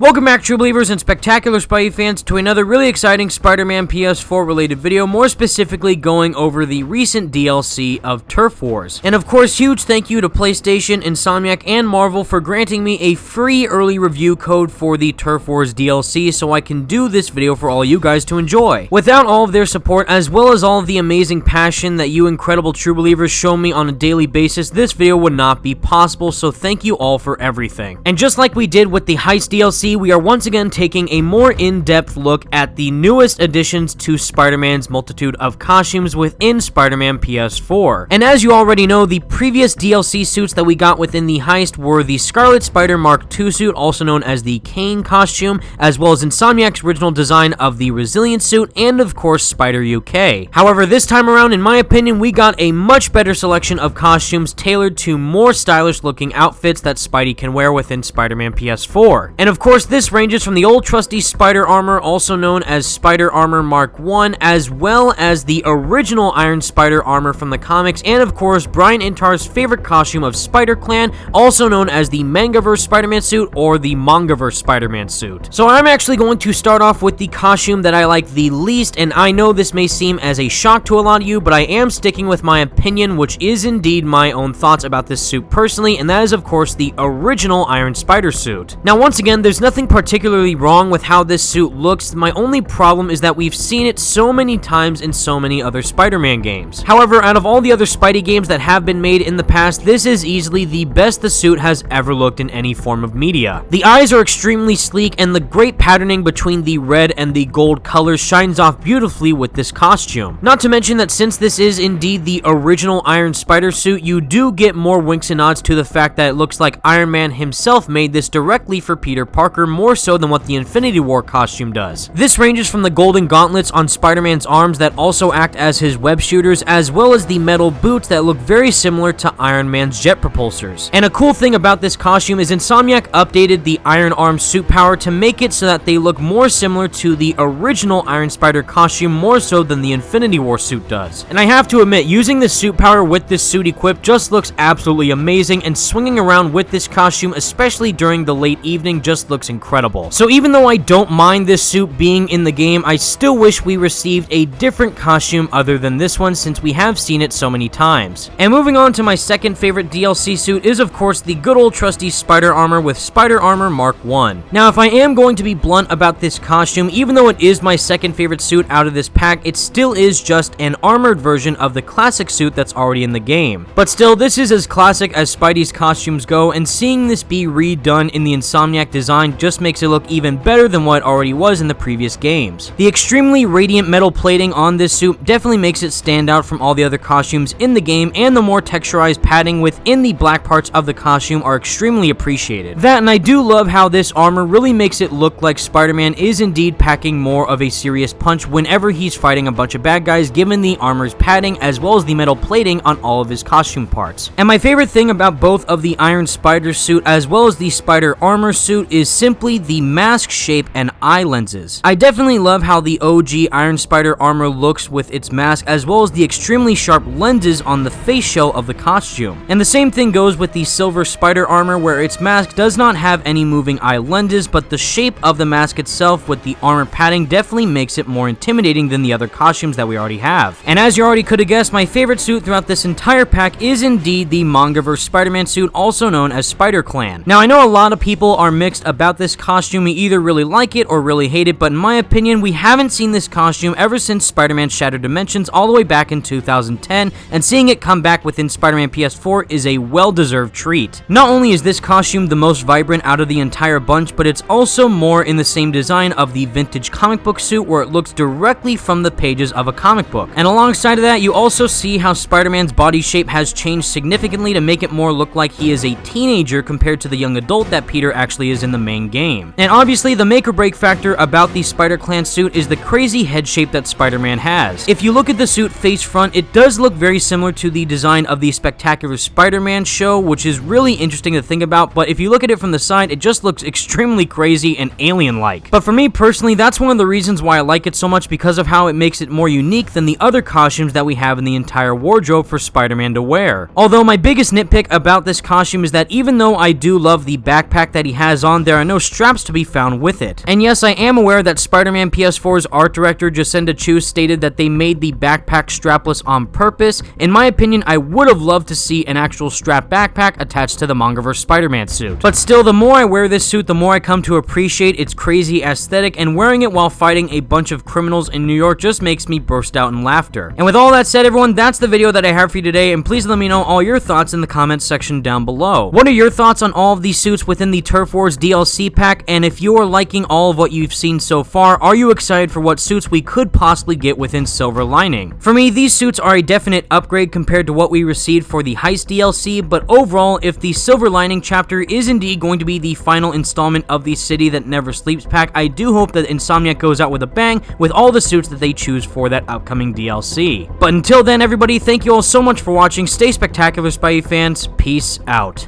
Welcome back, true believers and spectacular Spidey fans, to another really exciting Spider-Man PS4 related video, more specifically going over the recent DLC of Turf Wars. And of course, huge thank you to PlayStation, Insomniac, and Marvel for granting me a free early review code for the Turf Wars DLC so I can do this video for all you guys to enjoy. Without all of their support, as well as all of the amazing passion that you incredible true believers show me on a daily basis, this video would not be possible, so thank you all for everything. And just like we did with the Heist DLC, we are once again taking a more in-depth look at the newest additions to Spider-Man's multitude of costumes within Spider-Man PS4. And as you already know, the previous DLC suits that we got within the Heist were the Scarlet Spider Mark II suit, also known as the Kane costume, as well as Insomniac's original design of the Resilient suit, and of course Spider UK. However, this time around, in my opinion, we got a much better selection of costumes tailored to more stylish looking outfits that Spidey can wear within Spider-Man PS4. And of course, this ranges from the old trusty Spider Armor, also known as Spider Armor Mark I, as well as the original Iron Spider Armor from the comics, and of course, Brian Intar's favorite costume of Spider-Clan, also known as the Mangaverse Spider-Man suit or the Mangaverse Spider-Man suit. So I'm actually going to start off with the costume that I like the least, and I know this may seem as a shock to a lot of you, but I am sticking with my opinion, which is indeed my own thoughts about this suit personally, and that is of course the original Iron Spider suit. Now once again, there's nothing particularly wrong with how this suit looks. My only problem is that we've seen it so many times in so many other Spider-Man games. However, out of all the other Spidey games that have been made in the past, this is easily the best the suit has ever looked in any form of media. The eyes are extremely sleek, and the great patterning between the red and the gold colors shines off beautifully with this costume. Not to mention that since this is indeed the original Iron Spider suit, you do get more winks and nods to the fact that it looks like Iron Man himself made this directly for Peter Parker, more so than what the Infinity War costume does. This ranges from the golden gauntlets on Spider-Man's arms that also act as his web shooters, as well as the metal boots that look very similar to Iron Man's jet propulsors. And a cool thing about this costume is Insomniac updated the Iron Arm suit power to make it so that they look more similar to the original Iron Spider costume, more so than the Infinity War suit does. And I have to admit, using the suit power with this suit equipped just looks absolutely amazing, and swinging around with this costume, especially during the late evening, just looks incredible. So even though I don't mind this suit being in the game, I still wish we received a different costume other than this one, since we have seen it so many times. And moving on to my second favorite DLC suit is of course the good old trusty Spider Armor with Spider Armor Mark I. Now if I am going to be blunt about this costume, even though it is my second favorite suit out of this pack, it still is just an armored version of the classic suit that's already in the game. But still, this is as classic as Spidey's costumes go, and seeing this be redone in the Insomniac design just makes it look even better than what it already was in the previous games. The extremely radiant metal plating on this suit definitely makes it stand out from all the other costumes in the game, and the more texturized padding within the black parts of the costume are extremely appreciated. That, and I do love how this armor really makes it look like Spider-Man is indeed packing more of a serious punch whenever he's fighting a bunch of bad guys, given the armor's padding as well as the metal plating on all of his costume parts. And my favorite thing about both of the Iron Spider suit as well as the Spider Armor suit is simply the mask shape and eye lenses. I definitely love how the OG Iron Spider Armor looks with its mask, as well as the extremely sharp lenses on the face shell of the costume. And the same thing goes with the Silver Spider Armor, where its mask does not have any moving eye lenses, but the shape of the mask itself with the armor padding definitely makes it more intimidating than the other costumes that we already have. And as you already could have guessed, my favorite suit throughout this entire pack is indeed the Mangaverse Spider-Man suit, also known as Spider-Clan. Now I know a lot of people are mixed about this costume. You either really like it or really hate it, but in my opinion, we haven't seen this costume ever since Spider-Man Shattered Dimensions all the way back in 2010, and seeing it come back within Spider-Man PS4 is a well-deserved treat. Not only is this costume the most vibrant out of the entire bunch, but it's also more in the same design of the vintage comic book suit, where it looks directly from the pages of a comic book. And alongside of that, you also see how Spider-Man's body shape has changed significantly to make it more look like he is a teenager compared to the young adult that Peter actually is in the main game. And obviously, the make or break factor about the Spider-Clan suit is the crazy head shape that Spider-Man has. If you look at the suit face front, it does look very similar to the design of the Spectacular Spider-Man show, which is really interesting to think about, but if you look at it from the side, it just looks extremely crazy and alien-like. But for me personally, that's one of the reasons why I like it so much, because of how it makes it more unique than the other costumes that we have in the entire wardrobe for Spider-Man to wear. Although my biggest nitpick about this costume is that even though I do love the backpack that he has on, there are no no straps to be found with it. And yes, I am aware that Spider-Man PS4's art director Jacinda Chu stated that they made the backpack strapless on purpose. In my opinion, I would have loved to see an actual strap backpack attached to the Mangaverse Spider-Man suit. But still, the more I wear this suit, the more I come to appreciate its crazy aesthetic, and wearing it while fighting a bunch of criminals in New York just makes me burst out in laughter. And with all that said, everyone, that's the video that I have for you today, and please let me know all your thoughts in the comments section down below. What are your thoughts on all of these suits within the Turf Wars DLC pack? And if you are liking all of what you've seen so far, are you excited for what suits we could possibly get within Silver Lining? For me, these suits are a definite upgrade compared to what we received for the Heist DLC, but overall, if the Silver Lining chapter is indeed going to be the final installment of the City That Never Sleeps pack, I do hope that Insomniac goes out with a bang with all the suits that they choose for that upcoming DLC. But until then, everybody, thank you all so much for watching. Stay spectacular, Spidey fans. Peace out.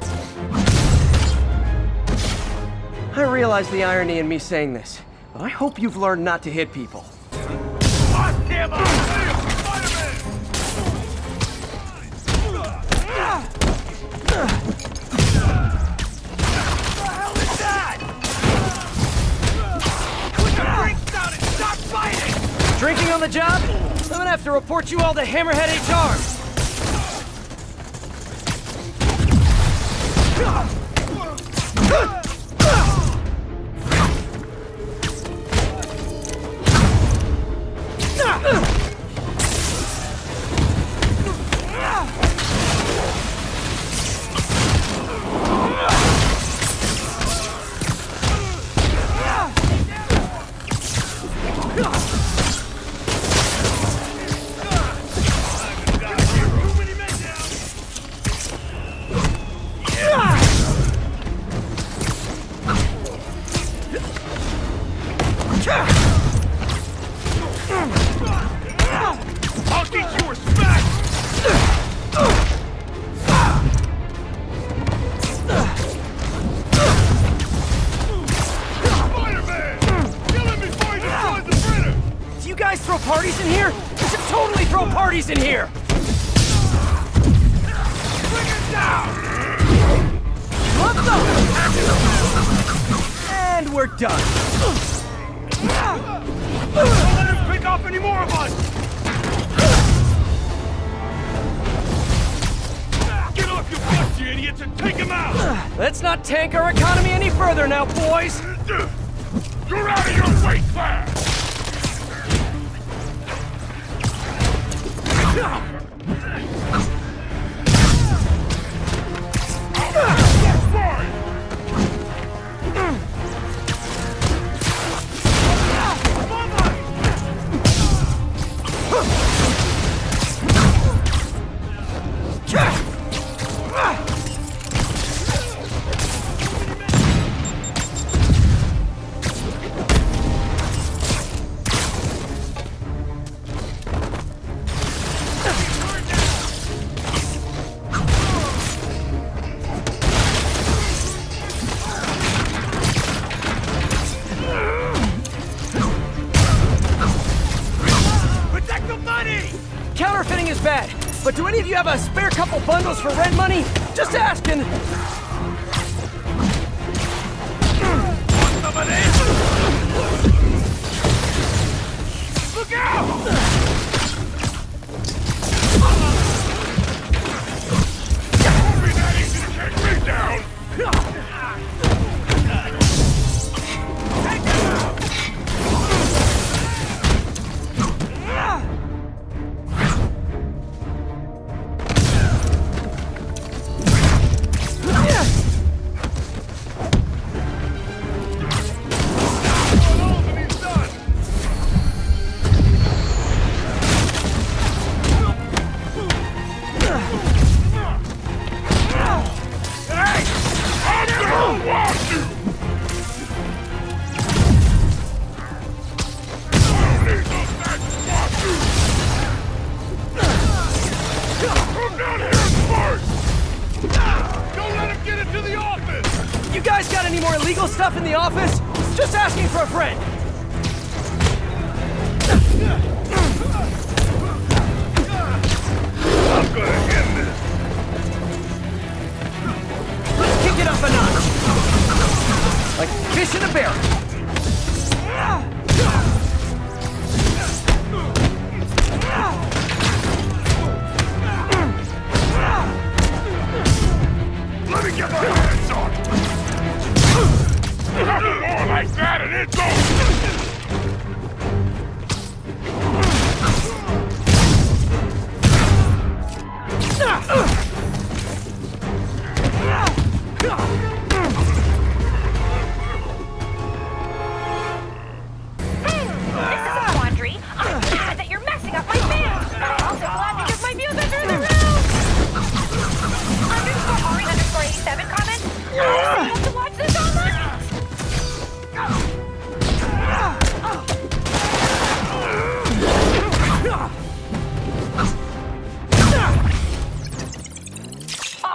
I realize the irony in me saying this, but I hope you've learned not to hit people. Drinking on the job? I'm gonna have to report you all to Hammerhead HR. I'll teach you respect! Spider-Man! Kill him before he destroys the printer! Do you guys throw parties in here? You should totally throw parties in here! Bring it down! And we're done. Don't let him pick off any more of us! Get off your butts, you idiots, and take him out! Let's not tank our economy any further now, boys! You're out of your weight class! Counterfeiting is bad, but do any of you have a spare couple bundles for rent money? Just asking. Look out! You guys got any more illegal stuff in the office? Just asking for a friend. I'm gonna end this. Let's kick it up a notch. Like fish in a barrel. Let me get my hands on it! Nothing more like that and it's over! This is a quandary. I'm glad that you're messing up my fans, but I'm also glad because my views are through the roof. _Ari_87 comments. I have to watch this all night. Aw,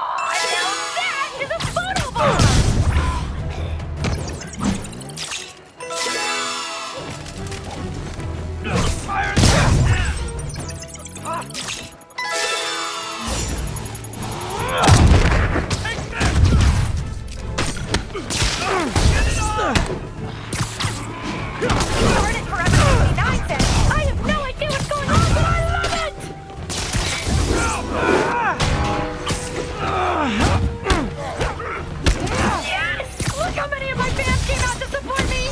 now that is a photo bomb. Started forever 59 cents. I have no idea what's going on, but I love it! Yes! Look how many of my fans came out to support me!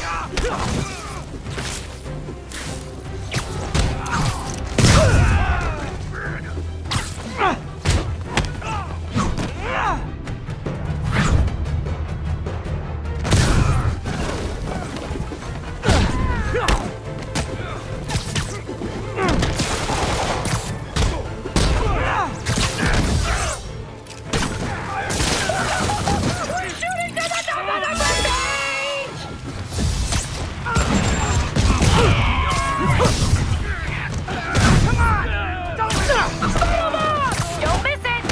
We're shooting to the top of the page! Come on! Don't miss it!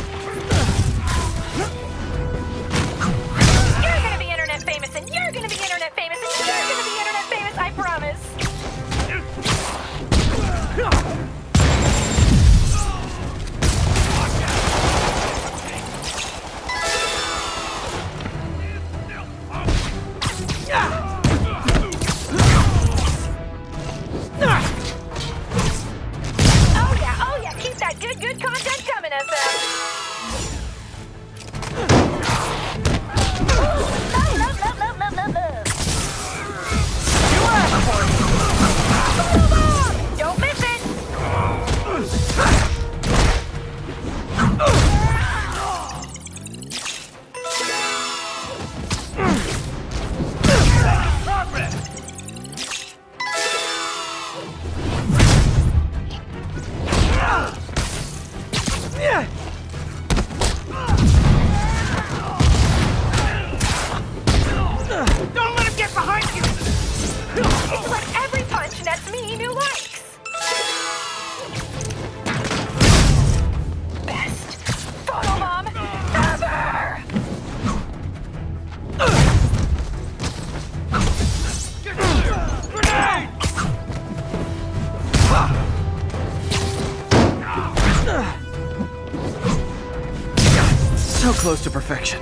You're gonna be internet famous, and you're gonna be internet famous, and you're gonna be internet famous, I promise! Oh yeah, keep that good content coming, SF! Love. You asked for it. Don't miss it! Don't let him get behind you! It's like every punch nets me new likes! Best photobomb ever! So close to perfection.